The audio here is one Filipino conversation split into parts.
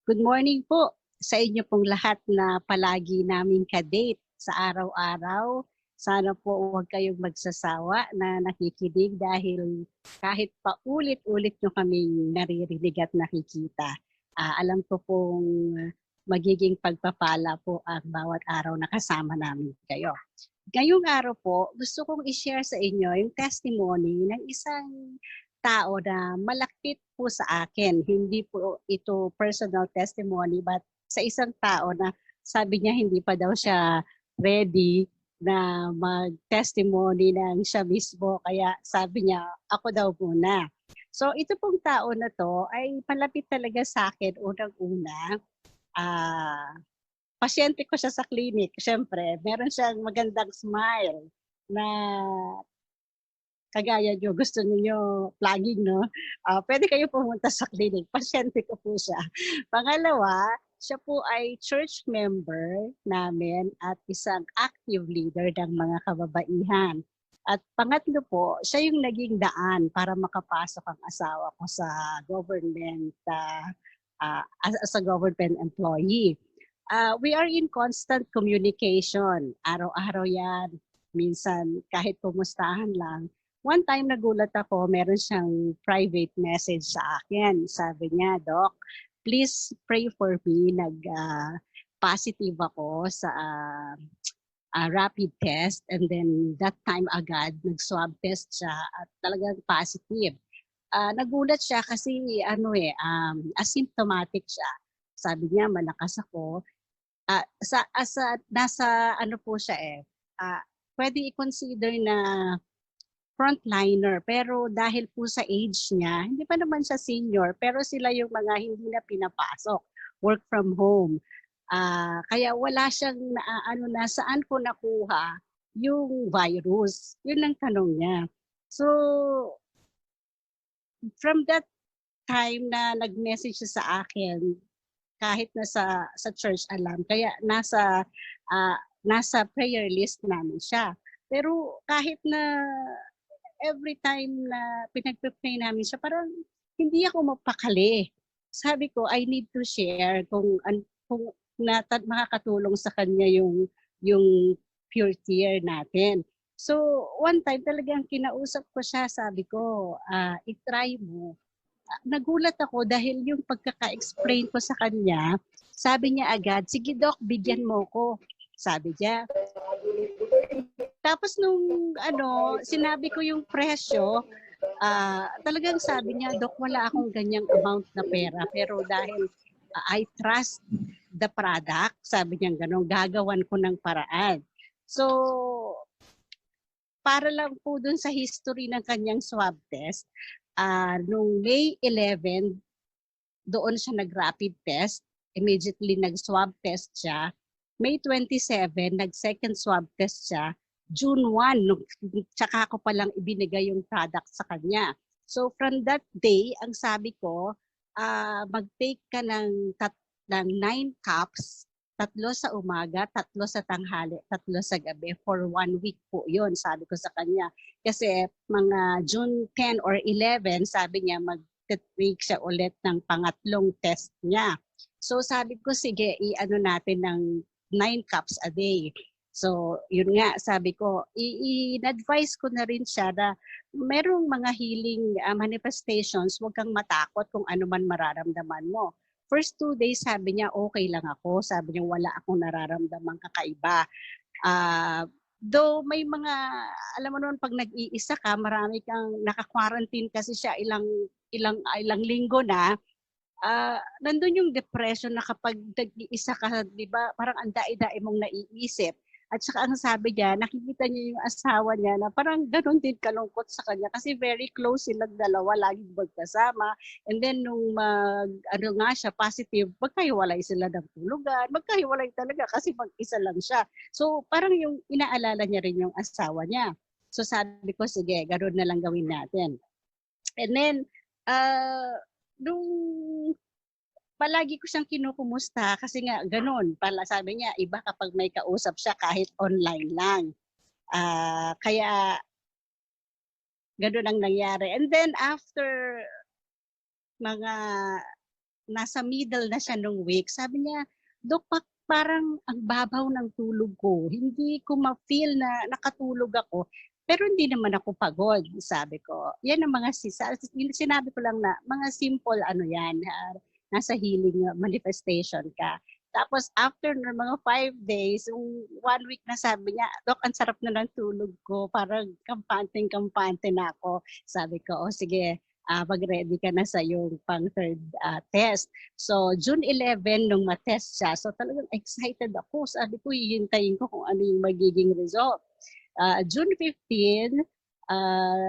Good morning po sa inyo pong lahat na palagi naming ka-date sa araw-araw. Sana po huwag kayong magsasawa na nakikinig dahil kahit paulit-ulit nyo kaming naririnig at nakikita. Alam ko pong magiging pagpapala po ang bawat araw na kasama namin kayo. Ngayong araw po, gusto kong i-share sa inyo yung testimony ng isang tao na malapit po sa akin. Hindi po ito personal testimony but sa isang tao na sabi niya hindi pa daw siya ready na mag-testimony ng siya mismo. Kaya sabi niya, ako daw muna. So ito pong tao na to ay palapit talaga sa akin unang-una. Pasyente ko siya sa clinic. Siyempre, meron siyang magandang smile na kagaya nyo, gusto niyo plugging, no? Pwede kayo pumunta sa clinic. Pasyente ko po siya. Pangalawa, siya po ay church member namin at isang active leader ng mga kababaihan. At pangatlo po, siya yung naging daan para makapasok ang asawa ko sa government, as a government employee. We are in constant communication. Araw-araw yan. Minsan, kahit pumustahan lang. One time nagulat ako, meron siyang private message sa akin. Sabi niya, Doc, please pray for me. Positive ako sa rapid test and then that time agad nag-swab test siya at talagang positive. Nagulat siya kasi asymptomatic siya. Sabi niya, malakas ako. Nasa ano po siya pwede i-consider na frontliner pero dahil po sa age niya, hindi pa naman siya senior pero sila yung mga hindi na pinapasok, work from home. Kaya wala siyang saan ko nakuha yung virus. Yun ang tanong niya. So, from that time na nag-message siya sa akin, kahit na sa church alam, kaya nasa prayer list namin siya. Pero kahit na every time na pinagpe-pray namin siya, parang hindi ako mapakali. Sabi ko, I need to share kung makakatulong sa kanya yung pure tear natin. So, one time talagang kinausap ko siya, sabi ko, i-try mo. Nagulat ako dahil yung pagkaka-explain ko sa kanya, sabi niya agad, sige Doc, bigyan mo ko. Sabi niya. Tapos nung sinabi ko yung presyo, talagang sabi niya, Doc, wala akong ganyang amount na pera. Pero dahil I trust the product, sabi niya gano'n, gagawan ko ng paraan. So, para lang po dun sa history ng kanyang swab test, nung May 11, doon siya nag-rapid test. Immediately nag-swab test siya. May 27, nag-second swab test siya. June 1, tsaka ko palang ibinigay yung product sa kanya. So from that day, ang sabi ko, mag-take ka ng 9 cups, 3 sa umaga, 3 sa tanghali, 3 sa gabi for 1 week po yun, sabi ko sa kanya. Kasi mga June 10 or 11, sabi niya mag-take siya ulit ng pangatlong test niya. So sabi ko, sige, i-ano natin ng 9 cups a day. So, yun nga, sabi ko, i-advise ko na rin siya na merong mga healing manifestations, huwag kang matakot kung ano man mararamdaman mo. First 2 days, sabi niya, okay lang ako. Sabi niya, wala akong nararamdamang kakaiba. Though may mga, alam mo naman, pag nag-iisa ka, marami kang naka-quarantine kasi siya ilang linggo na, nandun yung depression na kapag nag-iisa ka, di ba, parang ang dai-dai mong naiisip. At saka ang sabi niya, nakikita niya yung asawa niya na parang ganun din kalungkot sa kanya kasi very close silang dalawa, laging magkasama. And then nung siya, positive, magkahiwalay sila ng tulugan, magkahiwalay talaga kasi mag-isa lang siya. So parang yung inaalala niya rin yung asawa niya. So sabi ko, sige, ganun na lang gawin natin. And then, nung palagi ko siyang kinukumusta kasi nga ganun, pala sabi niya, iba kapag may kausap siya kahit online lang. Kaya ganun ang nangyari. And then after mga nasa middle na siya nung week. Sabi niya, Dok, parang ang babaw ng tulog ko. Hindi ko ma-feel na nakatulog ako. Pero hindi naman ako pagod, sabi ko. Yan ang mga sinabi ko lang na mga simple ano yan, nasa healing manifestation ka. Tapos after ng mga 5 days, yung 1 week na sabi niya, Dok, ang sarap na ng tulog ko. Parang kampante na ako. Sabi ko, sige, mag-ready ka na sa yung pang third test. So, June 11 nung ma-test siya. So, talagang excited ako. Sabi ko, hihintayin ko kung ano yung magiging result. June 15,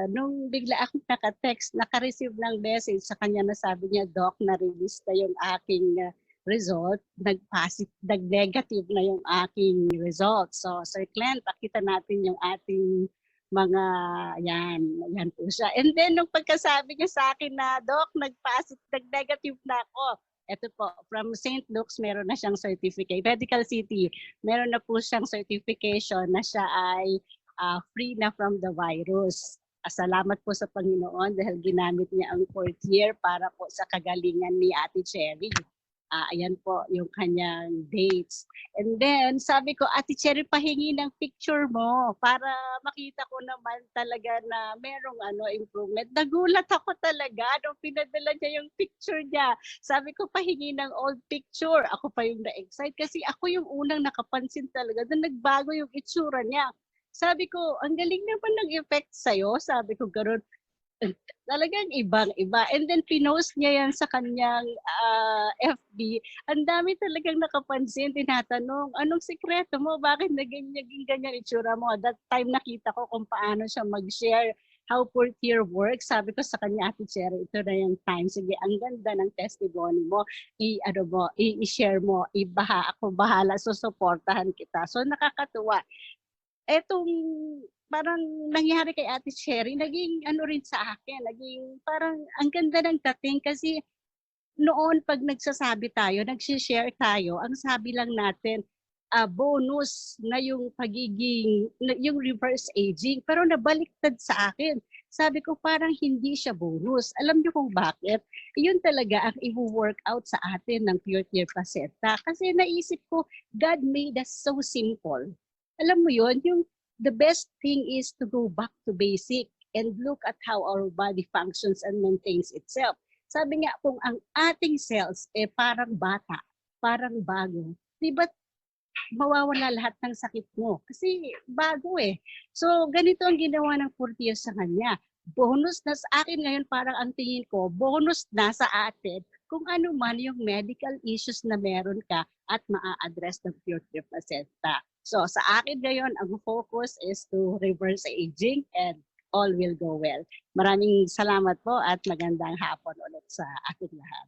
nung bigla akong naka-text, naka-receive ng message sa kanya na sabi niya, Doc, na-release na yung aking result, nag-negative na yung aking result. So, Sir Glenn, pakita natin yung ating mga, yan po siya. And then, nung pagkasabi niya sa akin na, Doc, nag-negative na ako. Ito po, from St. Luke's, meron na siyang certificate. Medical City, meron na po siyang certification na siya ay free na from the virus. Salamat po sa Panginoon dahil ginamit niya ang 4th year para po sa kagalingan ni Ate Cherry. Ayan po yung kanyang dates. And then, sabi ko, Ate Cherry, pahingi ng picture mo para makita ko naman talaga na merong improvement. Nagulat ako talaga nung pinadala niya yung picture niya. Sabi ko, pahingi ng old picture. Ako pa yung na-excite kasi ako yung unang nakapansin talaga na nagbago yung itsura niya. Sabi ko, ang galing naman ng effect sa'yo. Sabi ko, gano'n. Talagang ibang-iba. And then pinost niya yan sa kanyang FB. Ang dami talagang nakapansin, tinatanong, anong sikreto mo? Bakit naging ganyan itsura mo? That time nakita ko kung paano siya mag-share how 4th year works. Sabi ko sa kanya, Ate Cherry, ito na yung time. Sige, ang ganda ng testimony mo. I-share mo. Ako bahala. Susuportahan kita. So nakakatuwa. Etong parang nangyari kay Ate Cherry, naging rin sa akin, naging parang ang ganda ng dating kasi noon pag nagsasabi tayo, nag-share tayo, ang sabi lang natin, bonus na yung yung reverse aging, pero nabaliktad sa akin. Sabi ko parang hindi siya bonus. Alam niyo kung bakit? Yun talaga ang i-work out sa atin ng Pure Tear Placenta. Kasi naisip ko, God made us so simple. Alam mo yun, the best thing is to go back to basic and look at how our body functions and maintains itself. Sabi nga kung ang ating cells parang bata, parang bago, di ba mawawala lahat ng sakit mo? Kasi bago So ganito ang ginawa ng 40 years sa kanya. Bonus na sa akin ngayon, parang ang tingin ko, bonus na sa atin kung ano man yung medical issues na meron ka at maa-address ng Pure Tear Placenta. So sa akin ngayon, ang focus is to reverse aging and all will go well. Maraming salamat po at magandang hapon ulit sa ating lahat.